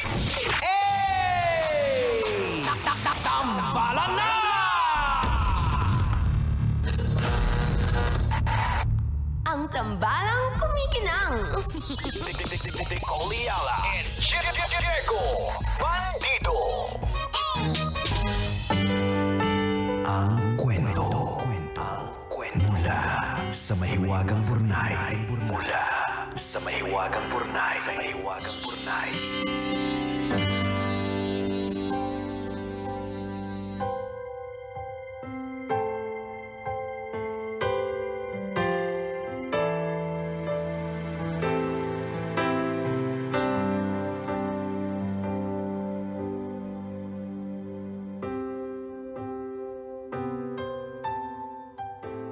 Hey! Tambalan na! Ang tambalang kumikinang. Nicole Ayala and Diego Bandido. Ang kwento. Mula sa mahiwagang burnay. Mula sa mahiwagang burnay.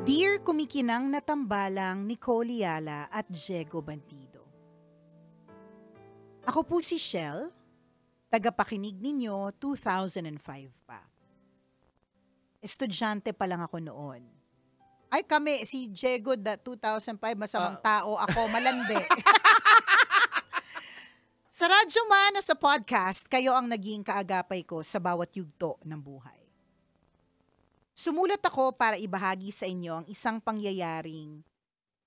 Dear kumikinang na tambalang Nicole Ayala at Diego Bandido. Ako po si Shell, tagapakinig ninyo 2005 pa. Estudyante pa lang ako noon. Ay kami, si Diego 2005, masamang tao, ako malandi. Sa radyo man o sa podcast, kayo ang naging kaagapay ko sa bawat yugto ng buhay. Sumulat ako para ibahagi sa inyo ang isang pangyayaring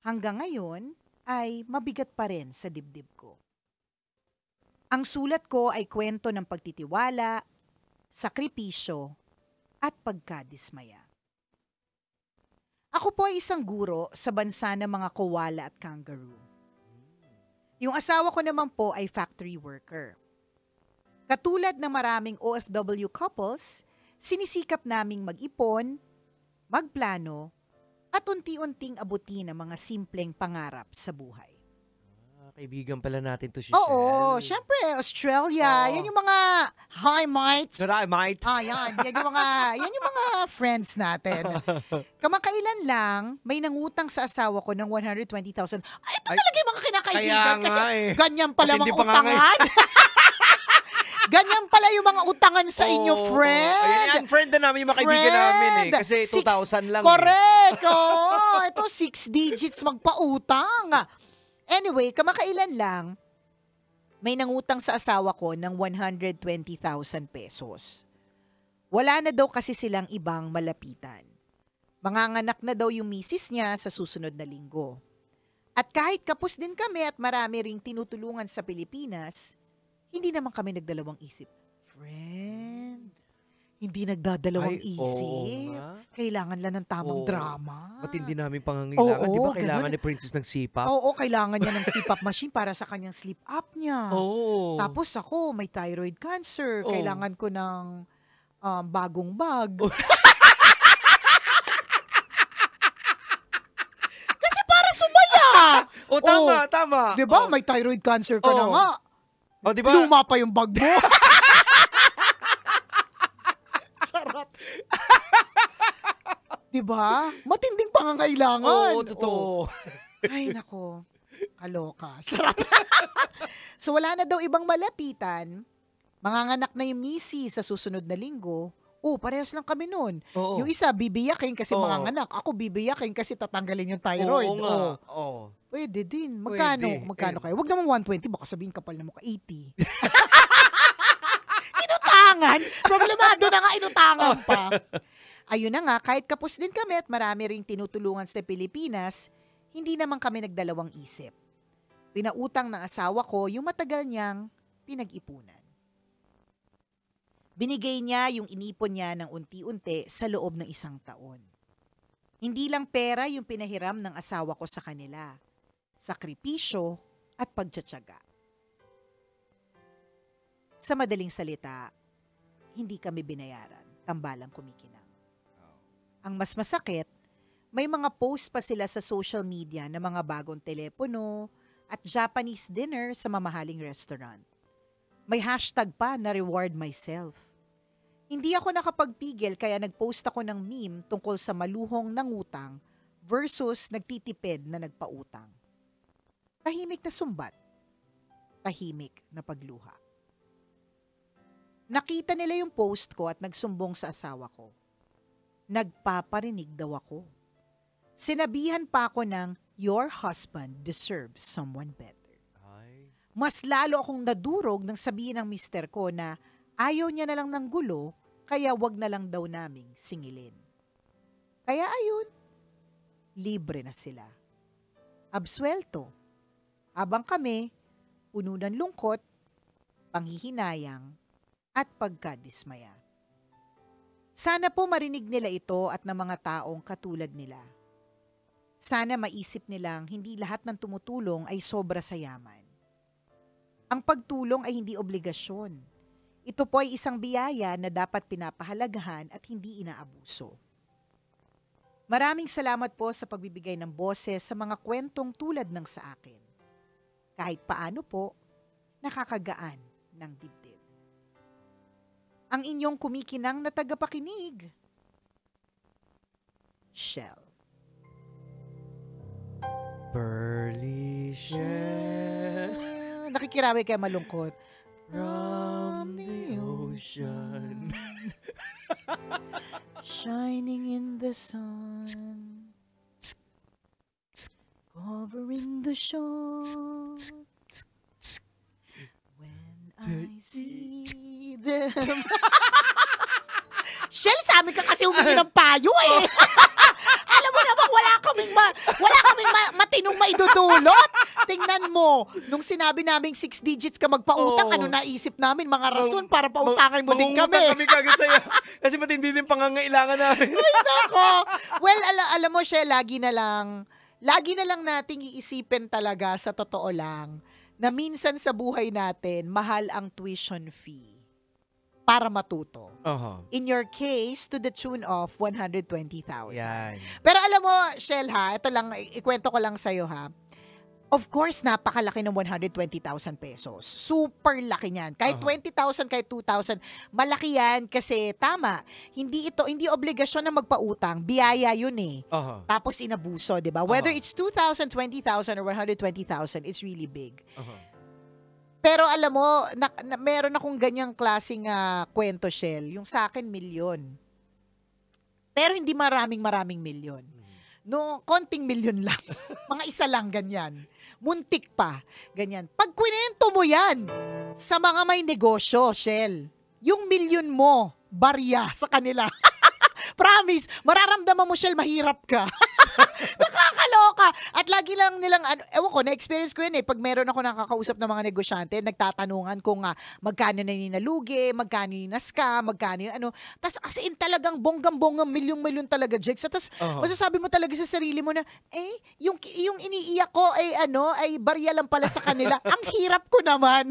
hanggang ngayon ay mabigat pa rin sa dibdib ko. Ang sulat ko ay kwento ng pagtitiwala, sakripisyo, at pagkadismaya. Ako po ay isang guro sa bansa ng mga koala at kangaroo. Yung asawa ko naman po ay factory worker. Katulad ng maraming OFW couples, sinisikap naming mag-ipon, magplano, at unti-unting abutin ang mga simpleng pangarap sa buhay. Kaibigan pala natin to si Oo, Shell. syempre, Australia. Yan yung mga hi mates. Saray, mate. Yan yung mga friends natin. Kamakailan lang, may nangutang sa asawa ko ng 120,000. Ay, ito talaga yung mga kinakaibigan. Kasi ganyan pala mga utangan. Ganyan pala yung mga utangan sa inyo, friend. Ayan, friend na namin yung mga kaibigan namin eh. Kasi 2,000 lang. Correct. Ito 6 digits magpautang. Anyway, kamakailan lang, may nangutang sa asawa ko ng 120,000 pesos. Wala na daw kasi silang ibang malapitan. Manganganak na daw yung misis niya sa susunod na linggo. At kahit kapos din kami at marami ring tinutulungan sa Pilipinas, hindi naman kami nagdalawang isip. Friend, hindi nagdadalawang isip. Kailangan lang ng tamang drama. Matindi namin pangangailangan. Di ba kailangan ni Princess ng sipap? Oo, kailangan niya ng sipap machine para sa kanyang sleep apnea. Oo. Tapos ako, may thyroid cancer. Kailangan ko ng bagong bag. Kasi para sumaya. Tama. Di ba? May thyroid cancer ka na nga. Diba? Luma pa yung bag mo. Sarap. Diba? Matinding pangangailangan. Oo, totoo. Ay, nako. Kaloka. Sarap. So, wala na daw ibang malapitan. Manganganak na yung misi sa susunod na linggo. Parehas lang kami nun. Oo. Yung isa, bibiyakin kasi manganganak. Ako, bibiyakin kasi tatanggalin yung thyroid. Oo nga. Oo. Pwede din. Magkano kayo? Huwag naman 120, baka sabihin kapal na mukha, 80. Inutangan. Problemado na nga, inutangan pa. Ayun na nga, kahit kapos din kami at marami ring tinutulungan sa Pilipinas, hindi naman kami nagdalawang isip. Pinautang ng asawa ko yung matagal niyang pinag-ipunan. Binigay niya yung inipon niya ng unti-unti sa loob ng 1 taon. Hindi lang pera yung pinahiram ng asawa ko sa kanila. Sakripisyo at pagtsatsaga. Sa madaling salita, hindi kami binayaran, tambalang kumikinang. Ang mas masakit, may mga post pa sila sa social media na mga bagong telepono at Japanese dinner sa mamahaling restaurant. May hashtag pa na reward myself. Hindi ako nakapagpigil kaya nagpost ako ng meme tungkol sa maluhong nangutang versus nagtitipid na nagpautang. Tahimik na sumbat, tahimik na pagluha. Nakita nila yung post ko at nagsumbong sa asawa ko. Nagpaparinig daw ako. Sinabihan pa ako ng, your husband deserves someone better. Mas lalo akong nadurog nang sabihin ng mister ko na ayaw niya na lang ng gulo, kaya wag na lang daw naming singilin. Kaya ayun, libre na sila. Absuelto. Habang kami, puno ng lungkot, panghihinayang, at pagkadismaya. Sana po marinig nila ito at ng mga taong katulad nila. Sana maisip nilang hindi lahat ng tumutulong ay sobra sa yaman. Ang pagtulong ay hindi obligasyon. Ito po ay isang biyaya na dapat pinapahalagahan at hindi inaabuso. Maraming salamat po sa pagbibigay ng boses sa mga kwentong tulad ng sa akin. Kahit paano po, nakakagaan ng dibdib. Ang inyong kumikinang na tagapakinig, Shell. Pearly shell Nakikirawi kaya malungkot. from the ocean. Shining in the sun, covering the shore. When I see them. Shell, sa amin ka kasi humingi ng payo eh. Alam mo naman, wala kaming matinong maidudulot. Tingnan mo, nung sinabi naming 6 digits ka magpautang, ano naisip namin? Mga rason para pautangin mo din kami. Mangungutang kami kagad sa'yo. Kasi matindi din pangangailangan namin. Ay, nako. Well, alam mo, Shell, lagi na lang nating iisipin talaga sa totoo lang na minsan sa buhay natin, mahal ang tuition fee para matuto. In your case, to the tune of 120,000. Yan. Pero alam mo, Shell ha, ito lang, ikwento ko lang sa'yo ha. Of course, napakalaki ng 120,000 pesos. Super laki niyan. Kahit 20,000, kahit 2,000, malaki yan kasi tama. Hindi obligasyon na magpautang. Biyaya yun eh. Tapos inabuso, di ba? Whether it's 2,000, 20,000, or 120,000, it's really big. Pero alam mo, meron akong ganyang klaseng kwento, Shell. Yung sa akin, milyon. Pero hindi maraming milyon. No, konting milyon lang. Mga isa lang, ganyan. Muntik pa, ganyan. Pag kwento mo yan sa mga may negosyo, Shell, yung milyon mo, barya sa kanila. Promise, mararamdaman mo, Shell, mahirap ka. Nakakaloka. At lagi lang nilang, ewan ko, na-experience ko yun eh. Pag meron ako nakakausap ng mga negosyante, nagtatanungan kung magkano na ninalugi, magkano yung nascam, magkano yung ano. Tapos as in talagang bonggang-bonggang, milyong-milyon talaga, Jex. Tapos masasabi mo talaga sa sarili mo na, yung iniiyak ko ay barya lang pala sa kanila. Ang hirap ko naman.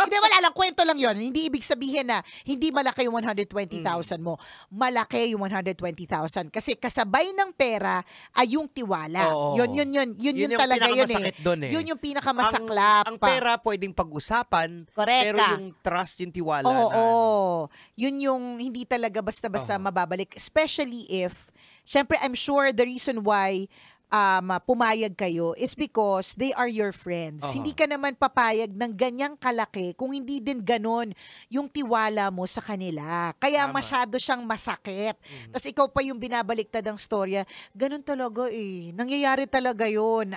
Hindi, wala lang, kwento lang yon. Hindi ibig sabihin na hindi malaki yung 120,000 mo. Malaki yung 120,000. Kasi kasabay ng pera ay yung tiwala. Yun talaga yun eh. Yun yung pinakamasaklap. Ang pera pwedeng pag-usapan, correct, pero yung trust, yung tiwala. Yun yung hindi talaga basta-basta mababalik. Especially if, syempre I'm sure the reason why pumayag kayo is because they are your friends. Hindi ka naman papayag ng ganyang kalaki kung hindi din ganon yung tiwala mo sa kanila. Kaya masyado siyang masakit. Tapos ikaw pa yung binabaliktad ang storya. Ganon talaga eh. Nangyayari talaga yun.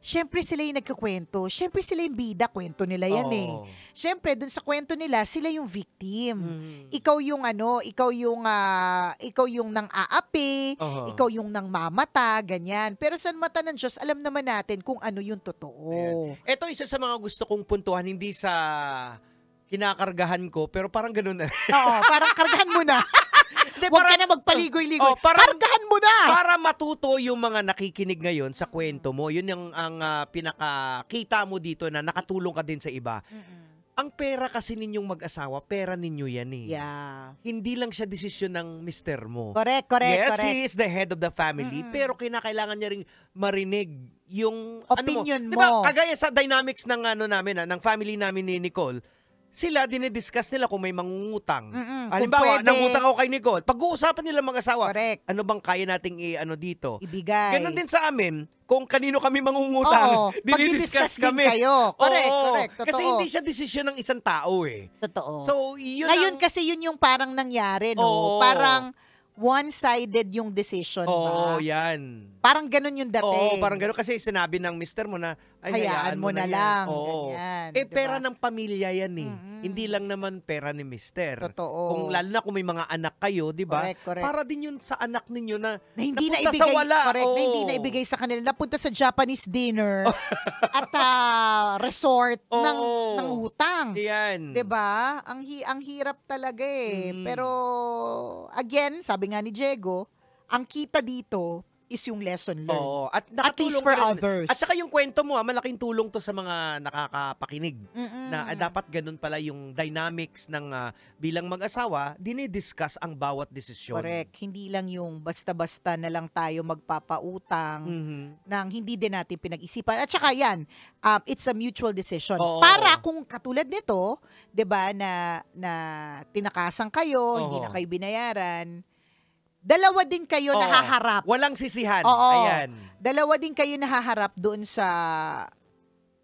Siyempre sila yung nagkukwento. Siyempre sila yung bida. Kwento nila yan eh. Siyempre, dun sa kwento nila, sila yung victim. Ikaw yung ikaw yung nang aapi, ikaw yung nang mamata, ganyan. Pero sa mata ng Diyos, alam naman natin kung ano yung totoo. Ito isa sa mga gusto kong puntuhan, hindi sa kinakargahan ko, pero parang ganun na. Parang kargahan mo na. Huwag ka na magpaligoy-ligoy. Kargahan mo na! Para matuto yung mga nakikinig ngayon sa kwento mo, yun yung pinakakita mo dito na nakatulong ka din sa iba. Ang pera kasi ninyong mag-asawa, pera ninyo yan eh. Yeah. Hindi lang siya desisyon ng mister mo. Correct. Yes, he is the head of the family, pero kinakailangan niya ring marinig yung opinion mo. Diba, kagaya sa dynamics ng ng family namin ni Nicole, sila dinidiscuss nila kung may mangungutang. Halimbawa, nangutang ako kay Nicole. Pag-uusapan nila mag-asawa, correct, ano bang kaya nating dito? Ibigay. Ganon din sa amin, kung kanino kami mangungutang, dinidiscuss kami. Kayo. Correct. Totoo. Kasi hindi siya desisyon ng isang tao eh. Totoo. So, yun ngayon kasi yun yung parang nangyari, no? Parang one-sided yung decision ba? Yan. Parang ganun yung dating. Parang ganun kasi sinabi ng mister mo na ay Hayaan mo na lang. Oo. Ganyan, diba? Pera ng pamilya yan eh. Hindi lang naman pera ni mister. Totoo. Kung lalo na kung may mga anak kayo, di ba? Correct. Para din yun sa anak ninyo na hindi na napunta ibigay, sa wala. correct, na Oo. hindi na ibigay sa kanila. Napunta sa Japanese dinner at resort ng utang. Yan. 'Di ba? Ang hirap talaga eh. Pero again, sabi nga ni Diego, ang kita dito is yung lesson learned. Oo. At least nakatulong for rin. others. At saka yung kwento mo, malaking tulong to sa mga nakakapakinig. Na dapat ganun pala yung dynamics ng bilang mag-asawa, dinidiscuss ang bawat desisyon. Correct. Hindi lang yung basta-basta na lang tayo magpapautang nang hindi din natin pinag-isipan. At saka yan, it's a mutual decision. Oo. Para kung katulad nito, 'di ba, na tinakasan kayo, hindi Oo. na kayo binayaran, dalawa din kayo Oo. nahaharap. Walang sisihan. Oo. Ayan. Dalawa din kayo nahaharap doon sa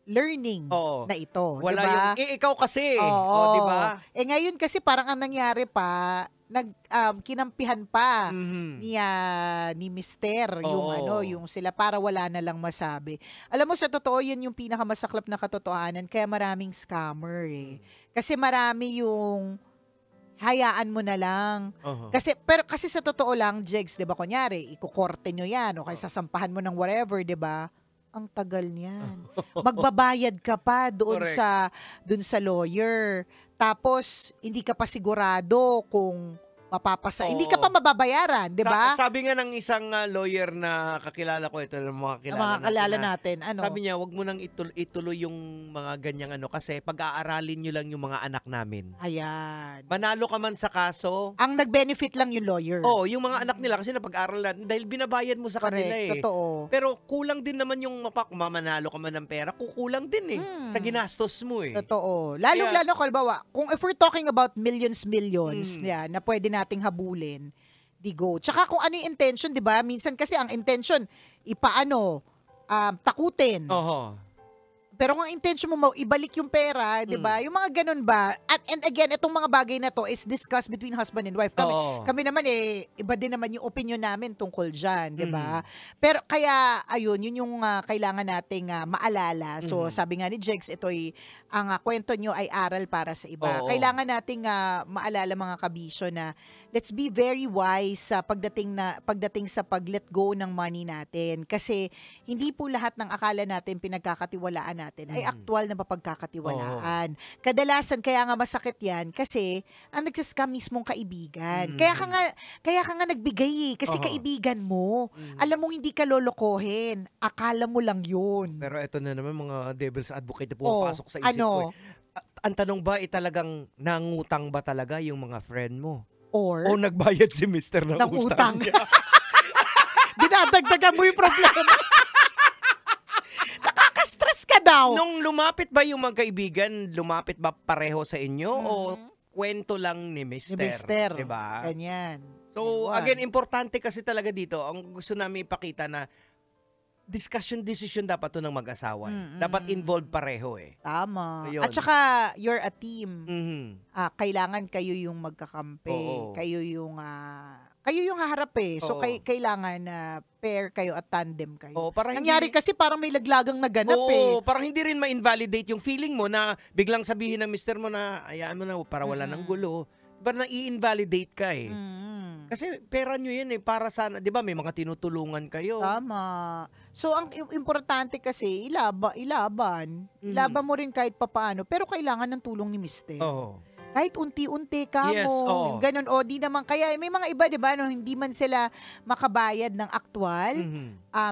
learning Oo. na ito, 'di Wala ba? yung, ikaw kasi. Oo. Di ba? Ngayon kasi parang ang nangyari pa, kinampihan pa Mhm. ni Mister yung Oo. yung sila para wala na lang masabi. Alam mo, sa totoo yun yung pinakamasaklap na katotohanan, kaya maraming scammer eh. Kasi marami yung hayaan mo na lang. Uh-huh. Kasi sa totoo lang, Jegs, 'di ba, kunyari, ikukorte nyo yan o kaya sasampahan mo ng whatever, 'di ba? Ang tagal niyan. Magbabayad ka pa doon Correct. sa lawyer. Tapos hindi ka pa sigurado kung mapapasa. Oo. Hindi ka pa mababayaran, 'di ba? Sabi nga ng isang lawyer na kakilala ko, ito ng mga Ang mga kalala natin, ano? Sabi niya, wag mo nang ituloy yung mga ganyang kasi pag-aaralin nyo lang yung mga anak namin. Ayan. Manalo ka man sa kaso, Ang nag-benefit lang yung lawyer. yung mga anak nila kasi napag-aralan dahil binabayad mo sa kanila Correct, eh. totoo. Pero kulang din naman yung mamanalo ka man ng pera, kukulang din eh sa ginastos mo eh. Totoo. Lalo, kalbawa, kung if we're talking about millions, yan, na pwede nating habulin, di go. Tsaka kung ano yung intention, di ba? Minsan kasi ang intention, takutin. Oho. Pero kung ang intention mo, ibalik yung pera, di ba? Yung mga ganun ba? And again, itong mga bagay na to is discussed between husband and wife. Oo. Kami naman iba din naman yung opinion namin tungkol dyan, di ba? Pero kaya, ayun, yun yung kailangan nating maalala. So, sabi nga ni Jegs, ang kwento nyo ay aral para sa iba. Oo. Kailangan nating maalala, mga kabisyo, na let's be very wise sa pagdating sa pag-let go ng money natin. Kasi, hindi po lahat ng akala natin pinagkakatiwalaan natin ay aktual na mapagkakatiwalaan. Kadalasan, kaya nga masakit yan kasi ang nagsascam mismong kaibigan. Kaya ka nga nagbigay kasi kaibigan mo. Alam mong hindi ka lolokohin. Akala mo lang yun. Pero ito na naman mga devil's advocate na pumapasok sa isip ko. Ang tanong ba, italagang nangutang ba talaga yung mga friend mo? Or O nagbayad si Mr. ng utang. utang? Dinadagdagan mo yung problema. Nakaka-stress ka daw. Nung lumapit ba yung magkaibigan, lumapit ba pareho sa inyo o kwento lang ni Mr.? Ni Mister. Diba? Ganyan. So, Ewan. again, importante kasi talaga dito, ang gusto namin ipakita na decision dapat to ng mag-asawa. Dapat involved pareho eh. Tama. Ayun. At saka, you're a team. Mhm. Kailangan kayo yung magkakampi. Oo. Kayo yung haharap eh. So, Oo. kailangan na pair kayo at tandem kayo. Oo, para Nangyari kasi parang may laglagang naganap Oo, parang hindi rin ma-invalidate yung feeling mo na biglang sabihin ng mister mo na hayaan mo na para wala ng gulo. Diba na-i-invalidate ka eh. Kasi pera nyo yan eh, para sana, di ba may mga tinutulungan kayo. Tama. So, ang importante kasi, ilaban. Ilaban mo rin kahit papaano. Pero kailangan ng tulong ni Mister. Oo. Kahit unti-unti ka Yes, mo. oo. Yung ganun. O, di naman. Kaya may mga iba, di ba, no, hindi man sila makabayad ng aktual,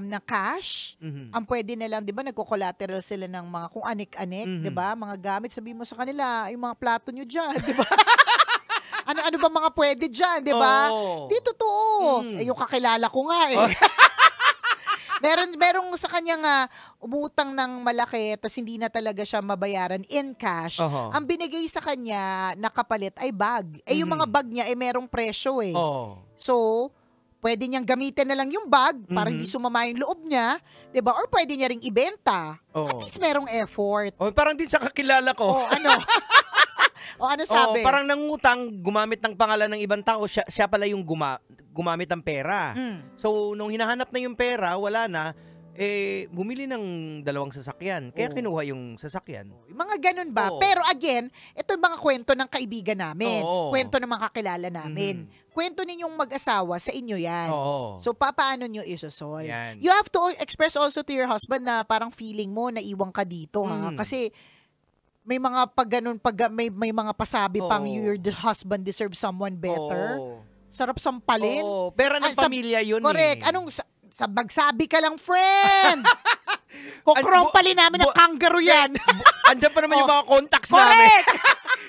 na cash. Ang pwede na lang, di ba, nagko-collateral sila ng mga kung anik-anik, di ba? Mga gamit. Sabihin mo sa kanila, yung mga plato nyo dyan, di ba? Ano ba mga pwede dyan, di ba? Oo. Di totoo. Yung kakilala ko nga eh. Merong sa kanya nga umutang ng malaki tapos hindi na talaga siya mabayaran in cash. Ang binigay sa kanya na kapalit ay bag. Yung mga bag niya merong presyo eh. Oo. So, pwede niyang gamitin na lang yung bag para hindi sumama yung loob niya, 'di ba? Or pwede niya ring ibenta. Oo. At least merong effort. Oh, parang din sa kakilala ko. O ano? O ano sabi? Parang nangutang, gumamit ng pangalan ng ibang tao, siya pala yung gumamit ng pera. So, nung hinahanap na yung pera, wala na, bumili ng 2 sasakyan. Kaya Oo. kinuha yung sasakyan. Yung mga ganun ba? Oo. Pero again, ito yung mga kwento ng kaibigan namin. Oo. Kwento ng mga kakilala namin. Kwento ninyong mag-asawa, sa inyo yan. Oo. So, paano nyo isosolve? Yan. You have to express also to your husband na parang feeling mo na iwang ka dito, ha? Kasi may mga may mga pasabi pang Oo. your husband deserves someone better. Oo. Sarap sampalin. Oo. Pera ng pamilya yun Correct. eh. Anong magsabi ka lang, friend? Kukrompalin namin ng kangaroo yan. Andyan pa naman yung mga contacts namin. Correct!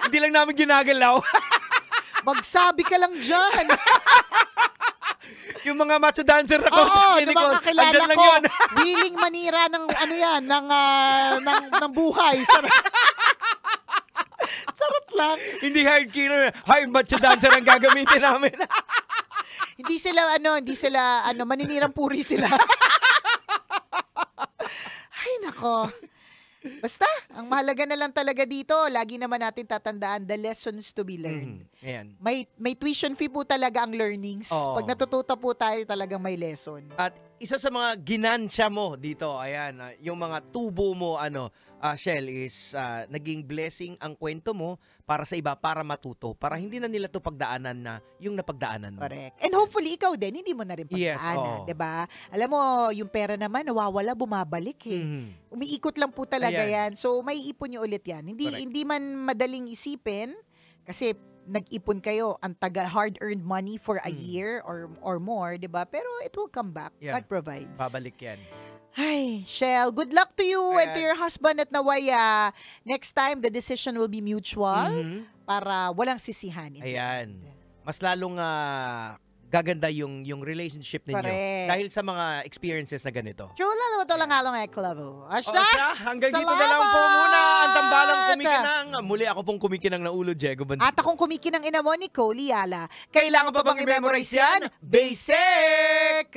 Hindi lang namin ginagalaw. Magsabi ka lang dyan. Yung mga macho dancer na Oo, contacts ng mga kakilala andyan lang ko. yun. Willing manira ng ano yan, ng buhay. Sarap lang. Hindi hard killer. Hard macho dancer ang gagamitin namin. Hindi sila maninirang puri sila. Ay, nako. Basta, ang mahalaga na lang talaga dito, lagi naman natin tatandaan the lessons to be learned. Ayan. May tuition fee po talaga ang learnings. Oo. Pag natututo po tayo, talagang may lesson. At isa sa mga ginansya mo dito, ayan, yung mga tubo mo, Shell, is naging blessing ang kwento mo para sa iba, para matuto, para hindi na nila to pagdaanan na yung napagdaanan mo. Correct. And hopefully, ikaw din, hindi mo na rin Yes, pagdaanan. oo. 'Di ba? Alam mo, yung pera naman, nawawala, bumabalik eh. Mhm. Umiikot lang po talaga Ayan. yan. So, may ipon nyo ulit yan. Correct. Hindi man madaling isipin, kasi nag-ipon kayo, ang hard-earned money for a year or more, 'di ba? Pero it will come back. Yeah. God provides. Babalik yan. Ay, Shell, good luck to you and to your husband at naway next time the decision will be mutual para walang sisihan. Ayan. Mas lalong gaganda yung relationship ninyo. Correct. Dahil sa mga experiences na ganito. True lang naman ito lang halong eklavo. Asya? Hanggang dito na lang po muna ang tambalang kumikinang. Muli ako pong kumikinang na ulo, Diego Bandito. At akong kumikinang ina mo, Nicole Yala. Kailangan pa bang i-memorize yan? Basic!